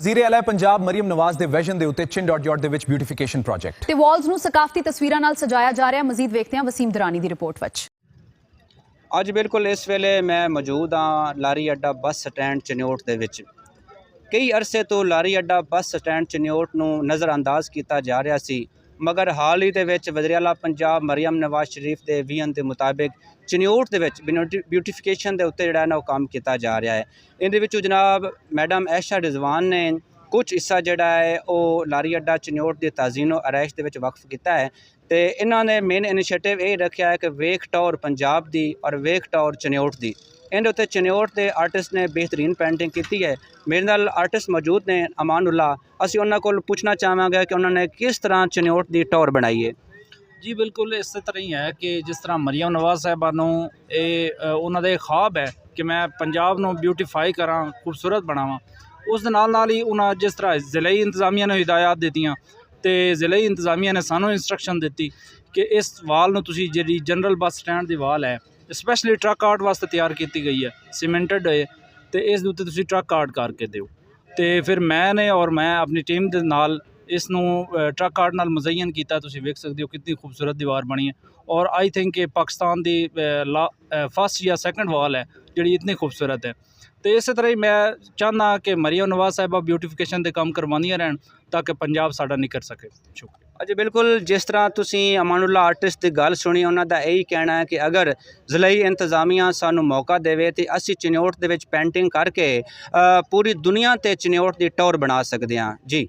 ਵਜ਼ੀਰ ਆਲਾ ਪੰਜਾਬ ਮਰੀਮ ਨਵਾਜ਼ ਦੇ ਵਿਜ਼ਨ ਦੇ ਉੱਤੇ ਚਿੰਨ.ਯਾਰਡ ਦੇ ਵਿੱਚ ਬਿਊਟੀਫਿਕੇਸ਼ਨ ਪ੍ਰੋਜੈਕਟ ਤੇ ਵਾਲਸ ਨੂੰ ਸਕਾਫਤੀ ਤਸਵੀਰਾਂ ਨਾਲ ਸਜਾਇਆ ਜਾ ਰਿਹਾ। ਮਜ਼ੀਦ ਵੇਖਦੇ ਹਾਂ ਵਸੀਮ ਦਰਾਨੀ ਦੀ ਰਿਪੋਰਟ ਵਿੱਚ। ਅੱਜ ਬਿਲਕੁਲ ਇਸ ਵੇਲੇ ਮੈਂ ਮੌਜੂਦ ਹਾਂ ਲਾਰੀ ਅੱਡਾ ਬੱਸ ਸਟੈਂਡ ਚਨਿਓਟ ਦੇ ਵਿੱਚ। ਕਈ ਅਰਸੇ ਤੋਂ ਲਾਰੀ ਅੱਡਾ ਬੱਸ ਸਟੈਂਡ ਚਨਿਓਟ ਨੂੰ ਨਜ਼ਰਅੰਦਾਜ਼ ਕੀਤਾ ਜਾ ਰਿਹਾ ਸੀ, ਮਗਰ ਹਾਲ ਹੀ ਦੇ ਵਿੱਚ ਵਜ਼ੀਰ ਆਲਾ ਪੰਜਾਬ ਮਰੀਮ ਨਵਾਜ਼ ਸ਼ਰੀਫ ਦੇ ਵਿਜ਼ਨ ਦੇ ਮੁਤਾबिक ਚਨਿਓਟ ਦੇ ਵਿੱਚ ਬਿਊਟੀਫਿਕੇਸ਼ਨ ਦੇ ਉੱਤੇ ਜਿਹੜਾ ਨਾ ਉਹ ਕੰਮ ਕੀਤਾ ਜਾ ਰਿਹਾ ਹੈ। ਇਹਦੇ ਵਿੱਚੋਂ ਜਨਾਬ ਮੈਡਮ ਐਸ਼ਾ ਰਿਜ਼ਵਾਨ ਨੇ ਕੁਝ ਹਿੱਸਾ ਜਿਹੜਾ ਹੈ ਉਹ ਲਾਰੀ ਅੱਡਾ ਚਨਿਓਟ ਦੀ ਤਾਜ਼ੀਨੋ ਆਰਾਇਸ਼ ਦੇ ਵਿੱਚ ਵਕਫ ਕੀਤਾ ਹੈ। ਤੇ ਇਹਨਾਂ ਨੇ ਮੇਨ ਇਨੀਸ਼ੀਏਟਿਵ ਇਹ ਰੱਖਿਆ ਹੈ ਕਿ ਵੇਖ ਟੌਰ ਪੰਜਾਬ ਦੀ ਔਰ ਵੇਖ ਟੌਰ ਚਨਿਓਟ ਦੀ। ਇਹਦੇ ਉੱਤੇ ਚਨਿਓਟ ਦੇ ਆਰਟਿਸਟ ਨੇ ਬਿਹਤਰੀਨ ਪੇਂਟਿੰਗ ਕੀਤੀ ਹੈ। ਮੇਰੇ ਨਾਲ ਆਰਟਿਸਟ ਮੌਜੂਦ ਨੇ ਅਮਾਨੁੱਲਾ। ਅਸੀਂ ਉਹਨਾਂ ਕੋਲ ਪੁੱਛਣਾ ਚਾਹਾਂਗੇ ਕਿ ਉਹਨਾਂ ਨੇ ਕਿਸ ਤਰ੍ਹਾਂ ਚਨਿਓਟ ਦੀ ਟੌਰ ਬਣਾਈ ਹੈ। ਜੀ ਬਿਲਕੁਲ ਇਸ ਤਰ੍ਹਾਂ ਹੀ ਹੈ ਕਿ ਜਿਸ ਤਰ੍ਹਾਂ ਮਰੀਮ ਨਵਾਜ਼ ਸਾਹਿਬਾ ਨੂੰ ਇਹ ਉਹਨਾਂ ਦੇ ਖਾਬ ਹੈ ਕਿ ਮੈਂ ਪੰਜਾਬ ਨੂੰ ਬਿਊਟੀਫਾਈ ਕਰਾਂ, ਖੂਬਸੂਰਤ ਬਣਾਵਾਂ। ਉਸ ਦੇ ਨਾਲ ਹੀ ਉਹਨਾਂ ਜਿਸ ਤਰ੍ਹਾਂ ਜ਼ਿਲ੍ਹੀ ਇੰਤਜ਼ਾਮੀਆ ਨੇ ਹਿਦਾਇਤ ਦਿੱਤੀਆਂ ਤੇ ਜ਼ਿਲ੍ਹੀ ਇੰਤਜ਼ਾਮੀਆ ਨੇ ਸਾਨੂੰ ਇੰਸਟਰਕਸ਼ਨ ਦਿੱਤੀ ਕਿ ਇਸ ਵਾਲ ਨੂੰ ਤੁਸੀਂ ਜਿਹੜੀ ਜਨਰਲ ਬੱਸ ਸਟੈਂਡ ਦੀ ਵਾਲ ਹੈ ਸਪੈਸ਼ਲੀ ਟਰੱਕ ਆਰਟ ਵਾਸਤੇ ਤਿਆਰ ਕੀਤੀ ਗਈ ਹੈ, ਸੀਮੈਂਟਡ ਹੈ, ਤੇ ਇਸ ਦੇ ਉੱਤੇ ਤੁਸੀਂ ਟਰੱਕ ਆਰਟ ਕਰਕੇ ਦਿਓ। ਤੇ ਫਿਰ ਮੈਂ ਆਪਣੀ ਟੀਮ ਦੇ ਨਾਲ ਇਸ ਨੂੰ ਟਰੱਕ ਆਰਟ ਨਾਲ ਮੁਜ਼ੱਯਨ ਕੀਤਾ। ਤੁਸੀਂ ਵੇਖ ਸਕਦੇ ਹੋ ਕਿੰਨੀ ਖੂਬਸੂਰਤ ਦੀਵਾਰ ਬਣੀ ਹੈ ਔਰ ਆਈ ਥਿੰਕ ਕਿ ਪਾਕਿਸਤਾਨ ਦੀ ਫਸਟ ਜਾਂ ਸੈਕੰਡ ਵਾਲ ਹੈ ਜਿਹੜੀ ਇਤਨੀ ਖੂਬਸੂਰਤ ਹੈ। ਤੇ ਇਸੇ ਤਰ੍ਹਾਂ ਹੀ ਮੈਂ ਚਾਹੁੰਦਾ ਕਿ ਮਰੀਮ ਨਵਾਜ਼ ਸਾਹਿਬਾ ਬਿਊਟੀਫਿਕੇਸ਼ਨ ਦੇ ਕੰਮ ਕਰਵਾਉਂਦੀਆਂ ਰਹਿਣ ਤਾਂ ਕਿ ਪੰਜਾਬ ਸਾਡਾ ਨਿਖਰ ਸਕੇ। ਸ਼ੁਕਰੀਆ। ਅੱਛਾ, ਬਿਲਕੁਲ ਜਿਸ ਤਰ੍ਹਾਂ ਤੁਸੀਂ ਅਮਾਨੁੱਲਾ ਆਰਟਿਸਟ ਦੀ ਗੱਲ ਸੁਣੀ, ਉਹਨਾਂ ਦਾ ਇਹੀ ਕਹਿਣਾ ਹੈ ਕਿ ਅਗਰ ਜ਼ਿਲ੍ਹੀ ਇੰਤਜ਼ਾਮੀਆ ਸਾਨੂੰ ਮੌਕਾ ਦੇਵੇ ਤਾਂ ਅਸੀਂ ਚਨਿਓਟ ਦੇ ਵਿੱਚ ਪੇਂਟਿੰਗ ਕਰਕੇ ਪੂਰੀ ਦੁਨੀਆ 'ਤੇ ਚਨਿਓਟ ਦੀ ਟੌਰ ਬਣਾ ਸਕਦੇ ਹਾਂ। ਜੀ।